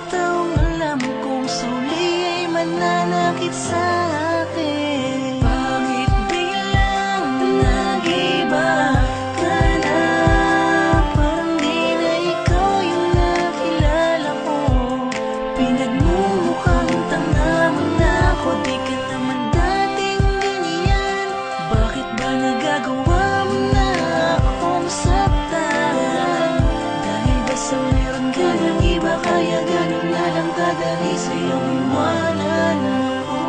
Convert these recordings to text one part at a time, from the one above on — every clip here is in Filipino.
taong alam kong suli ay mananakit sa akin. Bakit biglang nag-iba ka na? Parang di na ikaw yung nakilala ko. Pinagmumukhang tanga mo na ako, di ka naman dating ganyan. Bakit ba nagagawa mo na akong saktan? Dahil ba sa meron ka ng iba, kaya ganun na lang kadali sa'yong iwanan ako?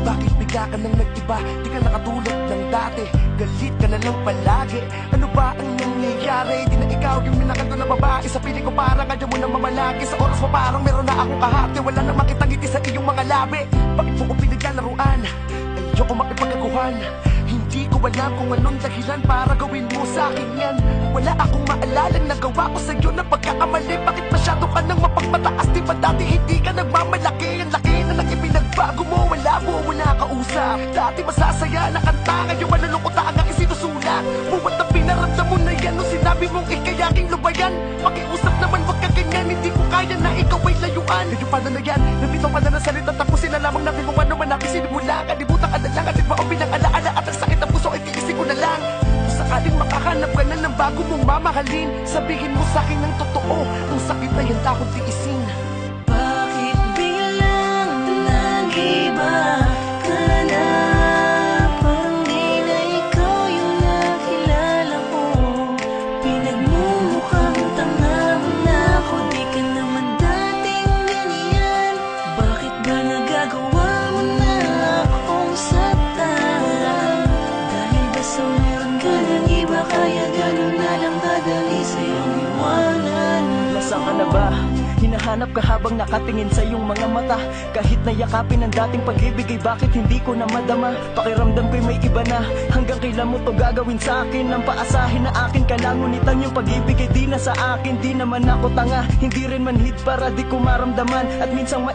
Bakit bigla ka nang nag-iba? Di ka nakatulad ng dati. Galit ka na lang palagi. Ano ba ang nangyayari? Di na ikaw yung minakanto na babae. Sa piling ko parang ayaw mo na mamalagi. Sa oras mo parang meron na akong kahati. Wala na makitang ngiti sa iyong mga labi. Bakit mo ko pinaglalaruan? Ayoko makipagkaguhan. Hindi ko alam kung anong dahilan para gawin mo sa akin yan. Wala akong maalalang nagawa ko sa'yo na pagkakamali. Bakit masyado ka nang mapagmataas? Di ba dati hindi ka nagmamalaki? Ang laki na lang ipinagbago mo. Wala mo nakausap. Dati masasaya na kanta, ngayon malulungkot na ang aking sinusulat. Buwan na pinaramdam mo na yan nung sinabi mong ikayaking lubayan. Pakiusap naman, wag ka ganyan. Hindi ko kaya na ikaw ay layuan. Ngayon paano na yan? Nandito pa na ng salita, tapusin na lamang natin kung ano man natin sinimula. Kalimutan ka na lang at iba o pinang-alaala. At ang sakit ng puso ay tiisin ko na lang. Kung sakaling makahanap ka na ng bago mong mamahalin, sabihin mo sa'kin ng totoo, ang sakit na yan akong tiisin. Bakit biglang nag-iba ka na? Parang di na ikaw yung nakilala ko. Pinagmumukhang tanga mo na ako, di ka naman dating ganyan. Bakit ba nagagawa mo na akong saktan? Dahil ba sa meron ka ng iba, kaya ganun na lang kadali sa'yong iwanan? Nasaan ka na ba? Hinahanap ka habang nakatingin sa iyong mga mata. Kahit nayakapin ang dating pag-ibig, ay bakit hindi ko na madama? Pakiramdam ko'y may iba na. Hanggang kailan mo to gagawin sa akin? Nang paasahin na akin ka lang, ngunit yung pag-ibig ay di na sa akin. Di naman ako tanga, hindi rin manhid para di ko maramdaman. At minsang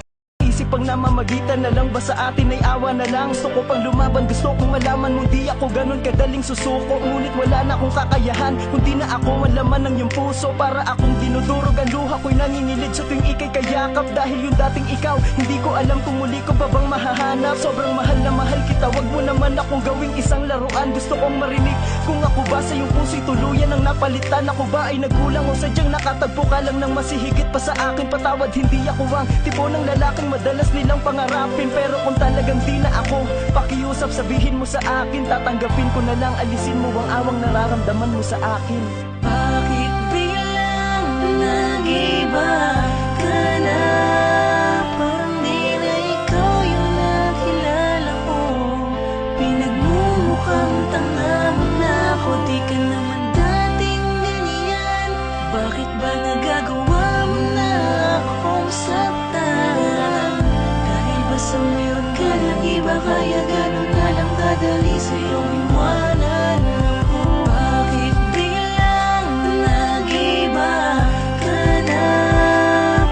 pag namamagitan na lang ba sa atin ay awa na lang. Gusto ko pang lumaban, gusto kong malaman mong di ako ganun kadaling susuko. Ngunit wala na akong kakayahan, kundi na ako malaman ng iyong puso. Para akong dinudurog, ang luha ko'y nangingilid sa tuwing ika'y kayakap. Dahil yung dating ikaw, hindi ko alam kung muli ko ba bang mahahanap. Sobrang mahal na mahal kita, wag mo naman akong gawing isang laruan. Gusto kong marinig kung ako ba sa iyong puso'y tuluyan ang napalitan. Ako ba ay nagkulang o sadyang nakatagpo ka lang ng masihigit pa sa akin? Patawad, hindi ako ang tipo ng lalaking madalas nilang pangarapin. Pero kung talagang di na ako, pakiusap, sabihin mo sa akin. Tatanggapin ko na lang, alisin mo ang awang nararamdaman mo sa akin. Bakit biglang nag-iba ka na? Parang di na ikaw yung nakilala ko. Pinagmumukhang tanga mo na ako, di ka naman dating ganyan. Bakit ba nagagawa mo na akong saktan? Dahil ba sa meron ka ng iba, kaya ganun na lang kadali sa'yong iwanan ako? Bakit biglang nag-iba ka na?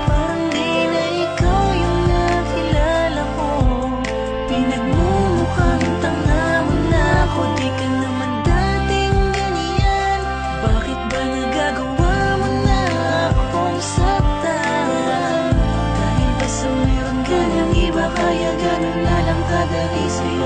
Parang di na ikaw yung nakilala ko. Pinagmumukhang tanga mo na ako, di ka naman dating ganyan. Bakit ba nagagawa mo na akong saktan? Dahil ba sa meron ka ng iba, kaya ganun na lang kadali sa'yo